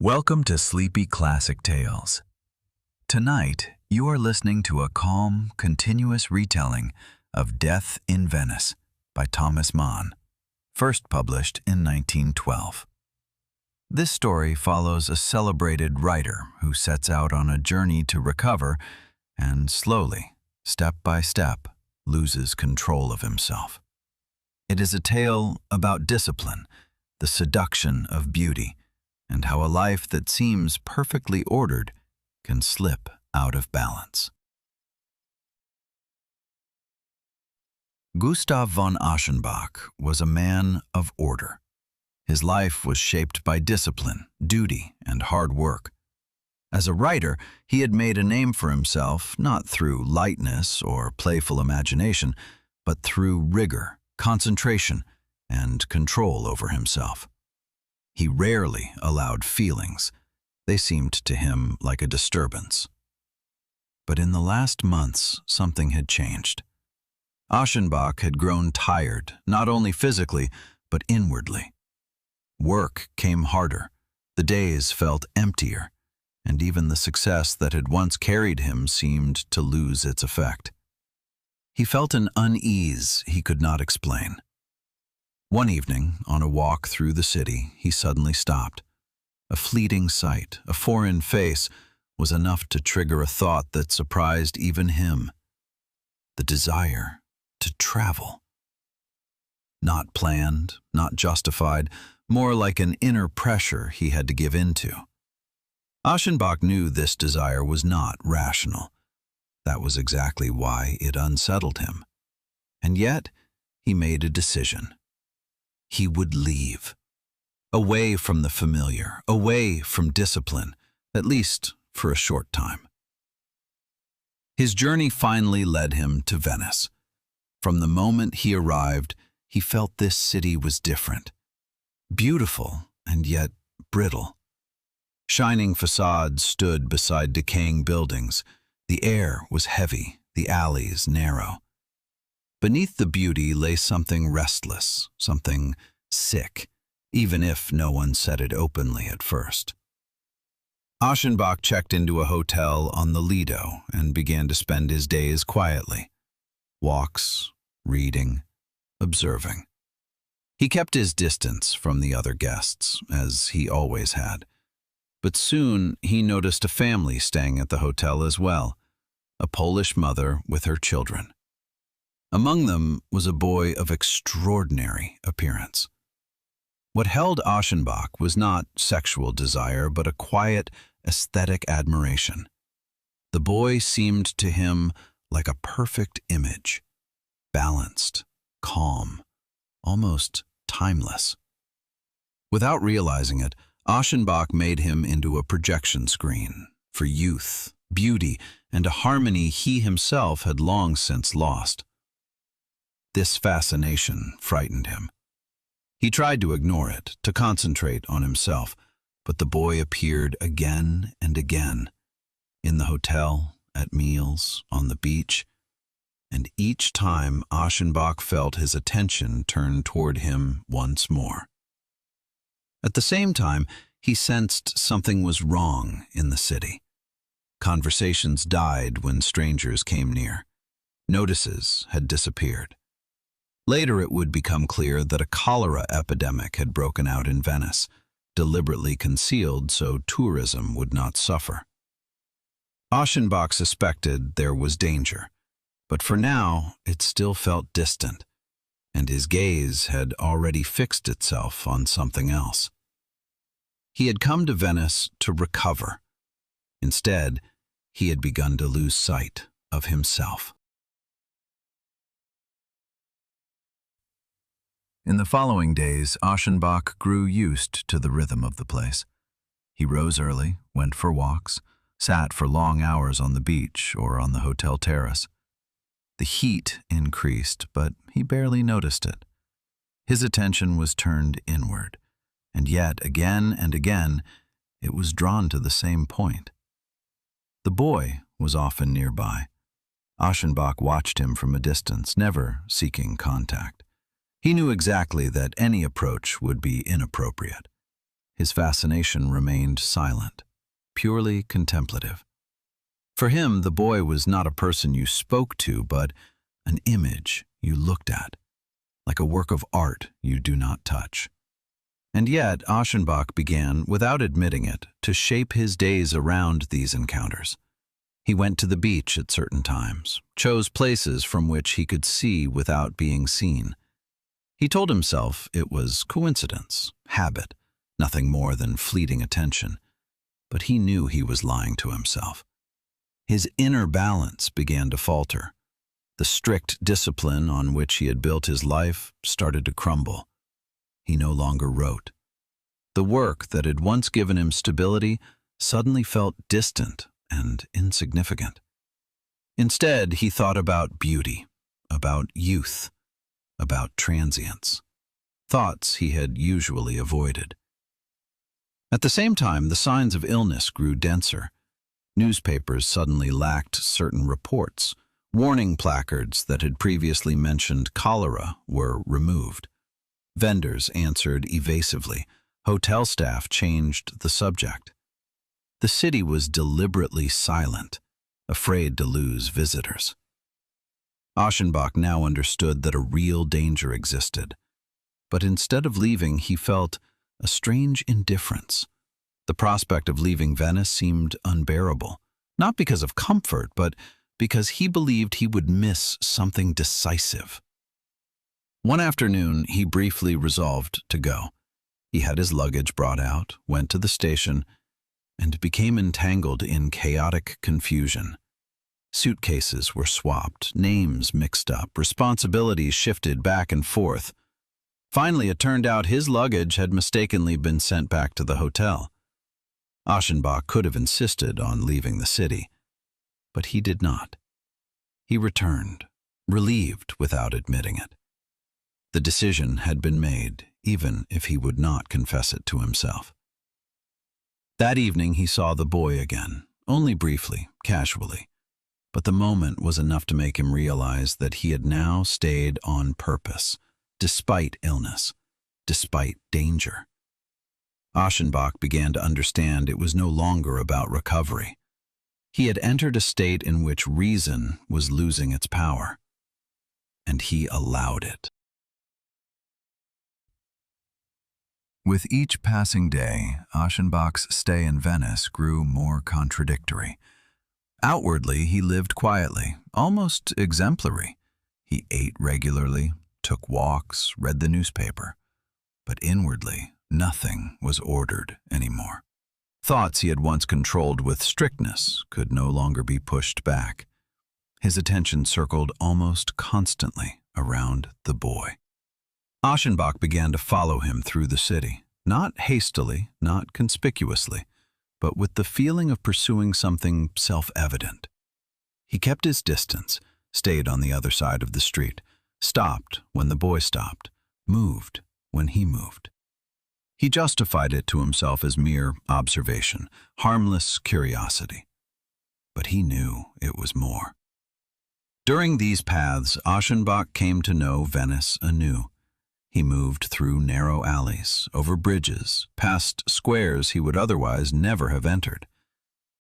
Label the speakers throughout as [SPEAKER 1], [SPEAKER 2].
[SPEAKER 1] Welcome to Sleepy Classic Tales. Tonight, you are listening to a calm, continuous retelling of Death in Venice by Thomas Mann, first published in 1912. This story follows a celebrated writer who sets out on a journey to recover and slowly, step by step, loses control of himself. It is a tale about discipline, the seduction of beauty, and how a life that seems perfectly ordered can slip out of balance. Gustav von Aschenbach was a man of order. His life was shaped by discipline, duty, and hard work. As a writer, he had made a name for himself not through lightness or playful imagination, but through rigor, concentration, and control over himself. He rarely allowed feelings. They seemed to him like a disturbance. But in the last months, something had changed. Aschenbach had grown tired, not only physically, but inwardly. Work came harder, the days felt emptier, and even the success that had once carried him seemed to lose its effect. He felt an unease he could not explain. One evening, on a walk through the city, he suddenly stopped. A fleeting sight, a foreign face, was enough to trigger a thought that surprised even him. The desire to travel. Not planned, not justified, more like an inner pressure he had to give into. Aschenbach knew this desire was not rational. That was exactly why it unsettled him. And yet, he made a decision. He would leave. Away from the familiar, away from discipline, at least for a short time. His journey finally led him to Venice. From the moment he arrived, he felt this city was different. Beautiful and yet brittle. Shining facades stood beside decaying buildings. The air was heavy, the alleys narrow. Beneath the beauty lay something restless, something sick, even if no one said it openly at first. Aschenbach checked into a hotel on the Lido and began to spend his days quietly. Walks, reading, observing. He kept his distance from the other guests, as he always had. But soon he noticed a family staying at the hotel as well, a Polish mother with her children. Among them was a boy of extraordinary appearance. What held Aschenbach was not sexual desire, but a quiet, aesthetic admiration. The boy seemed to him like a perfect image, balanced, calm, almost timeless. Without realizing it, Aschenbach made him into a projection screen for youth, beauty, and a harmony he himself had long since lost. This fascination frightened him. He tried to ignore it, to concentrate on himself, but the boy appeared again and again, in the hotel, at meals, on the beach, and each time Aschenbach felt his attention turn toward him once more. At the same time, he sensed something was wrong in the city. Conversations died when strangers came near. Notices had disappeared. Later it would become clear that a cholera epidemic had broken out in Venice, deliberately concealed so tourism would not suffer. Aschenbach suspected there was danger, but for now it still felt distant, and his gaze had already fixed itself on something else. He had come to Venice to recover. Instead, he had begun to lose sight of himself. In the following days, Aschenbach grew used to the rhythm of the place. He rose early, went for walks, sat for long hours on the beach or on the hotel terrace. The heat increased, but he barely noticed it. His attention was turned inward, and yet again and again it was drawn to the same point. The boy was often nearby. Aschenbach watched him from a distance, never seeking contact. He knew exactly that any approach would be inappropriate. His fascination remained silent, purely contemplative. For him, the boy was not a person you spoke to, but an image you looked at, like a work of art you do not touch. And yet, Aschenbach began, without admitting it, to shape his days around these encounters. He went to the beach at certain times, chose places from which he could see without being seen. He told himself it was coincidence, habit, nothing more than fleeting attention. But he knew he was lying to himself. His inner balance began to falter. The strict discipline on which he had built his life started to crumble. He no longer wrote. The work that had once given him stability suddenly felt distant and insignificant. Instead, he thought about beauty, about youth, about transience, thoughts he had usually avoided. At the same time, the signs of illness grew denser. Newspapers suddenly lacked certain reports. Warning placards that had previously mentioned cholera were removed. Vendors answered evasively. Hotel staff changed the subject. The city was deliberately silent, afraid to lose visitors. Aschenbach now understood that a real danger existed. But instead of leaving, he felt a strange indifference. The prospect of leaving Venice seemed unbearable, not because of comfort, but because he believed he would miss something decisive. One afternoon, he briefly resolved to go. He had his luggage brought out, went to the station, and became entangled in chaotic confusion. Suitcases were swapped, names mixed up, responsibilities shifted back and forth. Finally, it turned out his luggage had mistakenly been sent back to the hotel. Aschenbach could have insisted on leaving the city, but he did not. He returned, relieved without admitting it. The decision had been made, even if he would not confess it to himself. That evening he saw the boy again, only briefly, casually, but the moment was enough to make him realize that he had now stayed on purpose, despite illness, despite danger. Aschenbach began to understand it was no longer about recovery. He had entered a state in which reason was losing its power, and he allowed it. With each passing day, Aschenbach's stay in Venice grew more contradictory. Outwardly, he lived quietly, almost exemplary. He ate regularly, took walks, read the newspaper. But inwardly, nothing was ordered anymore. Thoughts he had once controlled with strictness could no longer be pushed back. His attention circled almost constantly around the boy. Aschenbach began to follow him through the city, not hastily, not conspicuously, but with the feeling of pursuing something self-evident. He kept his distance, stayed on the other side of the street, stopped when the boy stopped, moved when he moved. He justified it to himself as mere observation, harmless curiosity. But he knew it was more. During these paths, Aschenbach came to know Venice anew. He moved through narrow alleys, over bridges, past squares he would otherwise never have entered.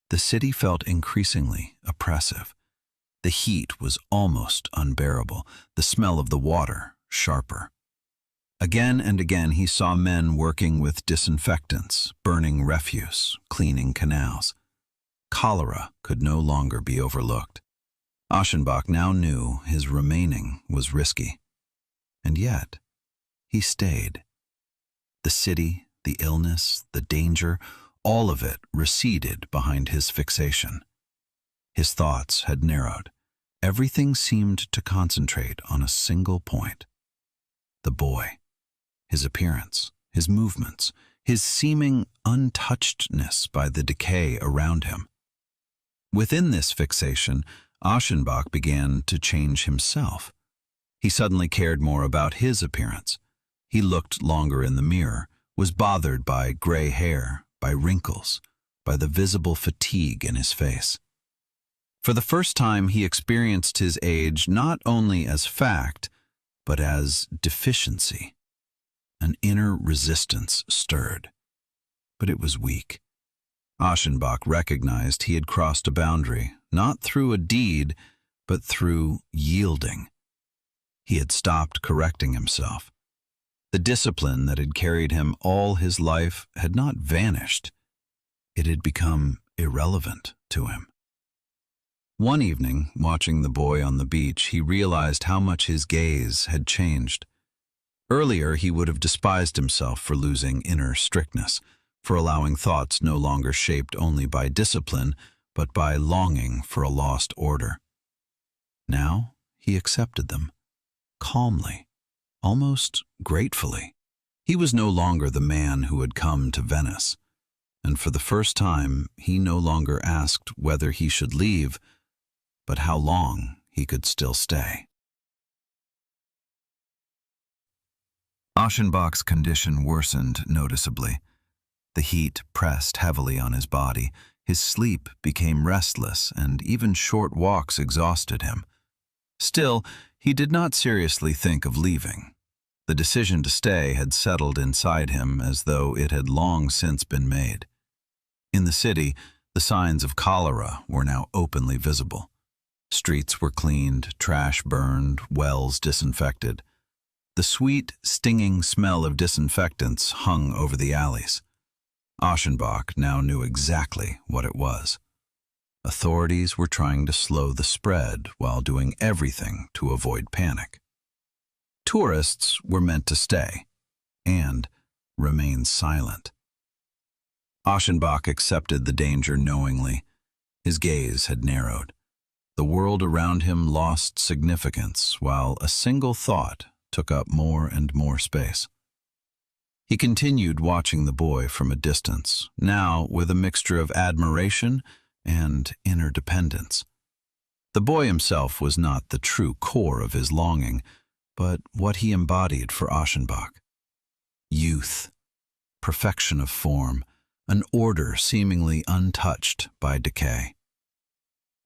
[SPEAKER 1] The city felt increasingly oppressive. The heat was almost unbearable, the smell of the water sharper. Again and again he saw men working with disinfectants, burning refuse, cleaning canals. Cholera could no longer be overlooked. Aschenbach now knew his remaining was risky. And yet, he stayed. The city, the illness, the danger, all of it receded behind his fixation. His thoughts had narrowed. Everything seemed to concentrate on a single point. The boy, his appearance, his movements, his seeming untouchedness by the decay around him. Within this fixation, Aschenbach began to change himself. He suddenly cared more about his appearance. He looked longer in the mirror, was bothered by gray hair, by wrinkles, by the visible fatigue in his face. For the first time, he experienced his age not only as fact, but as deficiency. An inner resistance stirred. but it was weak. Aschenbach recognized he had crossed a boundary, not through a deed, but through yielding. He had stopped correcting himself. The discipline that had carried him all his life had not vanished. It had become irrelevant to him. One evening, watching the boy on the beach, he realized how much his gaze had changed. Earlier, he would have despised himself for losing inner strictness, for allowing thoughts no longer shaped only by discipline, but by longing for a lost order. Now, he accepted them, calmly, almost gratefully. He was no longer the man who had come to Venice, and for the first time, he no longer asked whether he should leave, but how long he could still stay. Aschenbach's condition worsened noticeably. The heat pressed heavily on his body, his sleep became restless, and even short walks exhausted him. Still, he did not seriously think of leaving. The decision to stay had settled inside him as though it had long since been made. In the city, the signs of cholera were now openly visible. Streets were cleaned, trash burned, wells disinfected. The sweet, stinging smell of disinfectants hung over the alleys. Aschenbach now knew exactly what it was. Authorities were trying to slow the spread while doing everything to avoid panic. Tourists were meant to stay and remain silent. Aschenbach accepted the danger knowingly. His gaze had narrowed. The world around him lost significance, while a single thought took up more and more space. He continued watching the boy from a distance, now with a mixture of admiration and inner dependence. The boy himself was not the true core of his longing, but what he embodied for Aschenbach. Youth, perfection of form, an order seemingly untouched by decay.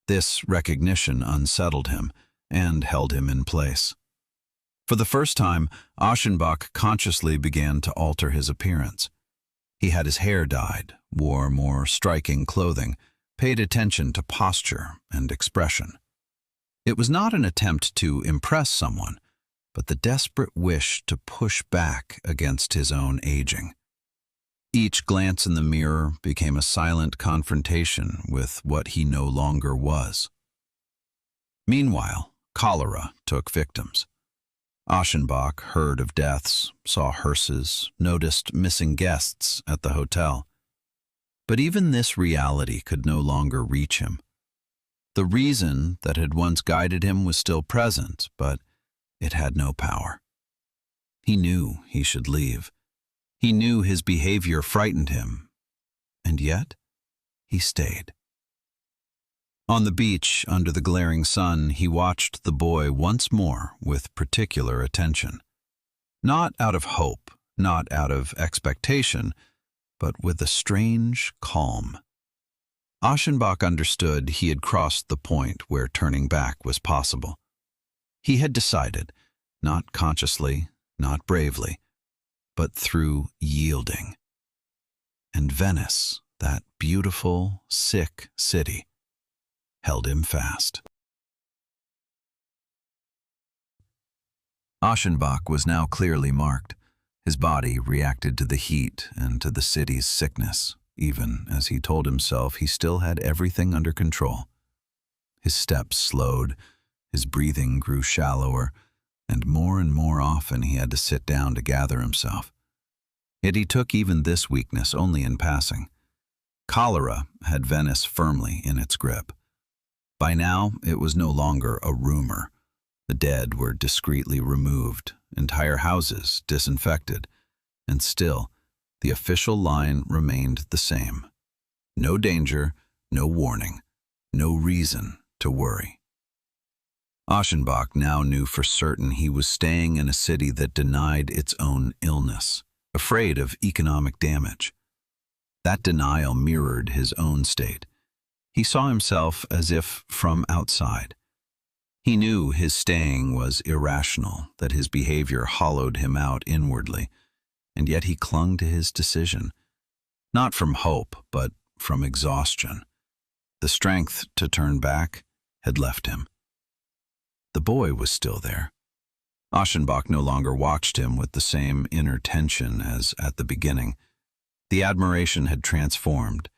[SPEAKER 1] This recognition unsettled him and held him in place. For the first time, Aschenbach consciously began to alter his appearance. He had his hair dyed, wore more striking clothing, paid attention to posture and expression. It was not an attempt to impress someone, but the desperate wish to push back against his own aging. Each glance in the mirror became a silent confrontation with what he no longer was. Meanwhile, cholera took victims. Aschenbach heard of deaths, saw hearses, noticed missing guests at the hotel. But even this reality could no longer reach him. The reason that had once guided him was still present, but it had no power. He knew he should leave. He knew his behavior frightened him, and yet he stayed. On the beach, under the glaring sun, he watched the boy once more with particular attention. Not out of hope, not out of expectation, but with a strange calm. Aschenbach understood he had crossed the point where turning back was possible. He had decided, not consciously, not bravely, but through yielding. And Venice, that beautiful, sick city, held him fast. Aschenbach was now clearly marked. His body reacted to the heat and to the city's sickness, even as he told himself he still had everything under control. His steps slowed, his breathing grew shallower, and more often he had to sit down to gather himself. Yet he took even this weakness only in passing. Cholera had Venice firmly in its grip. By now, it was no longer a rumor. The dead were discreetly removed, entire houses disinfected, and still, the official line remained the same. No danger, no warning, no reason to worry. Aschenbach now knew for certain he was staying in a city that denied its own illness, afraid of economic damage. That denial mirrored his own state. He saw himself as if from outside. He knew his staying was irrational, that his behavior hollowed him out inwardly, and yet he clung to his decision. not from hope, but from exhaustion. The strength to turn back had left him. The boy was still there. Aschenbach no longer watched him with the same inner tension as at the beginning. The admiration had transformed.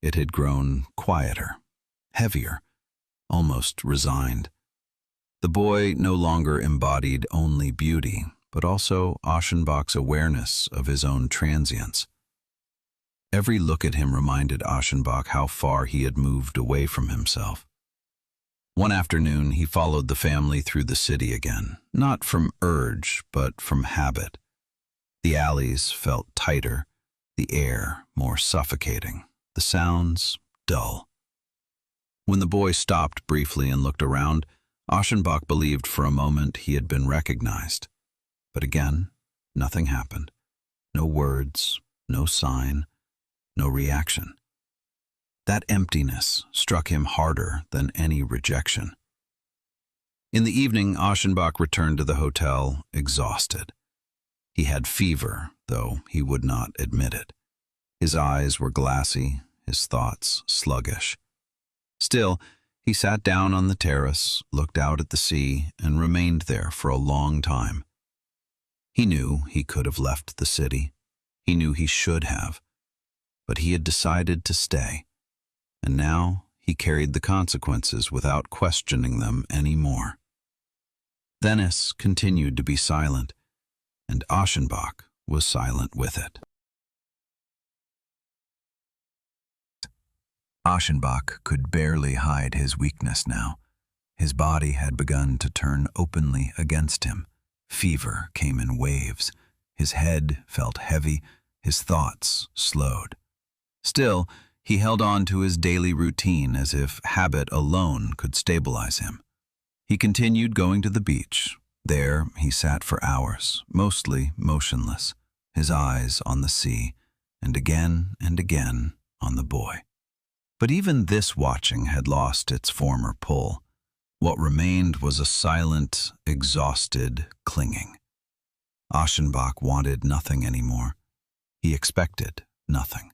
[SPEAKER 1] It had grown quieter, heavier, almost resigned. The boy no longer embodied only beauty, but also Aschenbach's awareness of his own transience. Every look at him reminded Aschenbach how far he had moved away from himself. One afternoon, he followed the family through the city again, not from urge, but from habit. The alleys felt tighter, the air more suffocating, the sounds dull. When the boy stopped briefly and looked around, Aschenbach believed for a moment he had been recognized. But again, nothing happened. No words, no sign, no reaction. That emptiness struck him harder than any rejection. In the evening, Aschenbach returned to the hotel, exhausted. He had fever, though he would not admit it. His eyes were glassy, his thoughts sluggish. Still, he sat down on the terrace, looked out at the sea, and remained there for a long time. He knew he could have left the city. He knew he should have. But he had decided to stay. And now he carried the consequences without questioning them any more. Venice continued to be silent, and Aschenbach was silent with it. Aschenbach could barely hide his weakness now. His body had begun to turn openly against him. Fever came in waves. His head felt heavy, his thoughts slowed. Still, he held on to his daily routine as if habit alone could stabilize him. He continued going to the beach. There he sat for hours, mostly motionless, his eyes on the sea, and again on the boy. But even this watching had lost its former pull. What remained was a silent, exhausted clinging. Aschenbach wanted nothing anymore. He expected nothing.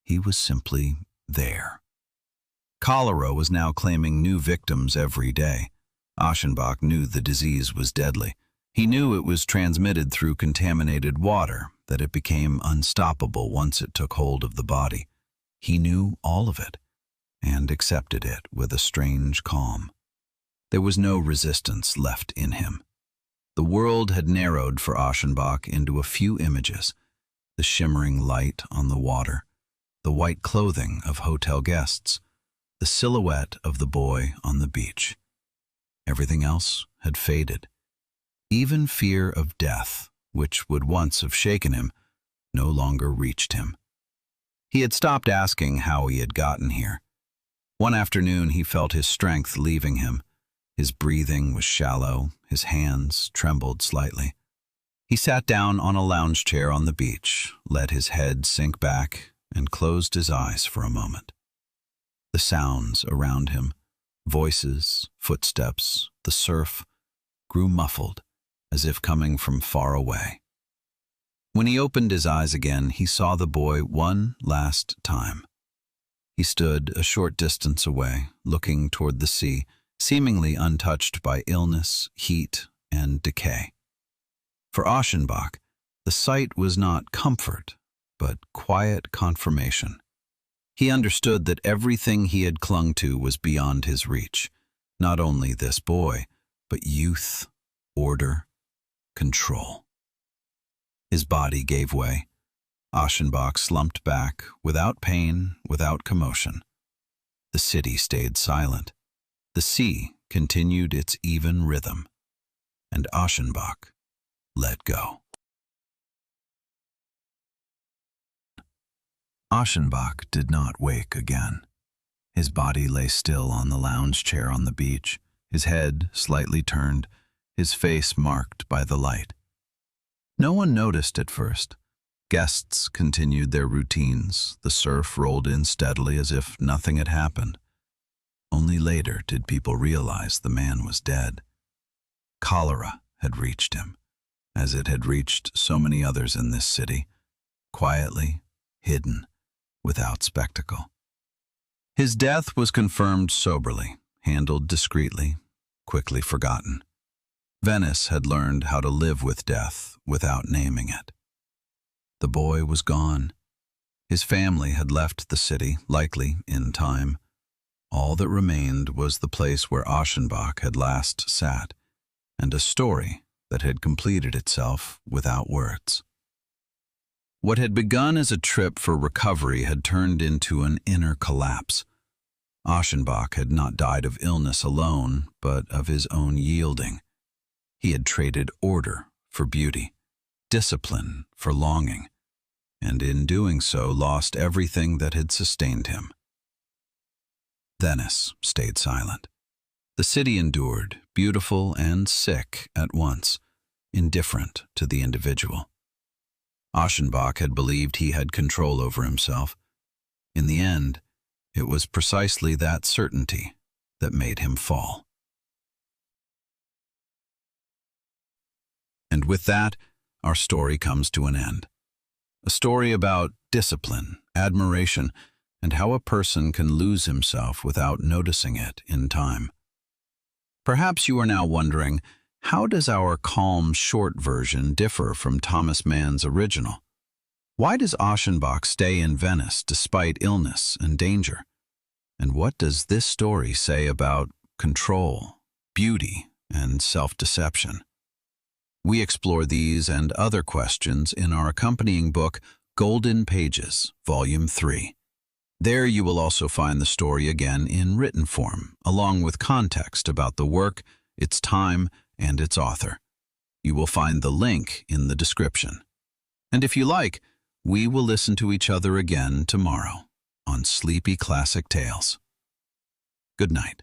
[SPEAKER 1] He was simply there. Cholera was now claiming new victims every day. Aschenbach knew the disease was deadly. He knew it was transmitted through contaminated water, that it became unstoppable once it took hold of the body. He knew all of it, and accepted it with a strange calm. There was no resistance left in him. The world had narrowed for Aschenbach into a few images: the shimmering light on the water, the white clothing of hotel guests, the silhouette of the boy on the beach. Everything else had faded. Even fear of death, which would once have shaken him, no longer reached him. He had stopped asking how he had gotten here. One afternoon he felt his strength leaving him. His breathing was shallow, his hands trembled slightly. He sat down on a lounge chair on the beach, let his head sink back, and closed his eyes for a moment. The sounds around him, voices, footsteps, the surf, grew muffled, as if coming from far away. When he opened his eyes again, he saw the boy one last time. He stood a short distance away, looking toward the sea, seemingly untouched by illness, heat, and decay. For Aschenbach, the sight was not comfort, but quiet confirmation. He understood that everything he had clung to was beyond his reach. Not only this boy, but youth, order, control. His body gave way. Aschenbach slumped back, without pain, without commotion. The city stayed silent. The sea continued its even rhythm. And Aschenbach let go. Aschenbach did not wake again. His body lay still on the lounge chair on the beach, his head slightly turned, his face marked by the light. No one noticed at first. Guests continued their routines. The surf rolled in steadily as if nothing had happened. Only later did people realize the man was dead. Cholera had reached him, as it had reached so many others in this city, quietly, hidden, without spectacle. His death was confirmed soberly, handled discreetly, quickly forgotten. Venice had learned how to live with death without naming it. The boy was gone. His family had left the city, likely in time. All that remained was the place where Aschenbach had last sat, and a story that had completed itself without words. What had begun as a trip for recovery had turned into an inner collapse. Aschenbach had not died of illness alone, but of his own yielding. He had traded order for beauty, discipline for longing, and in doing so lost everything that had sustained him. Venice stayed silent. The city endured, beautiful and sick at once, indifferent to the individual. Aschenbach had believed he had control over himself. In the end, it was precisely that certainty that made him fall. And with that, our story comes to an end. A story about discipline, admiration, and how a person can lose himself without noticing it in time. Perhaps you are now wondering, how does our calm, short version differ from Thomas Mann's original? Why does Aschenbach stay in Venice despite illness and danger? And what does this story say about control, beauty, and self-deception? We explore these and other questions in our accompanying book, Golden Pages, Volume 3. There you will also find the story again in written form, along with context about the work, its time, and its author. You will find the link in the description. And if you like, we will listen to each other again tomorrow on Sleepy Classic Tales. Good night.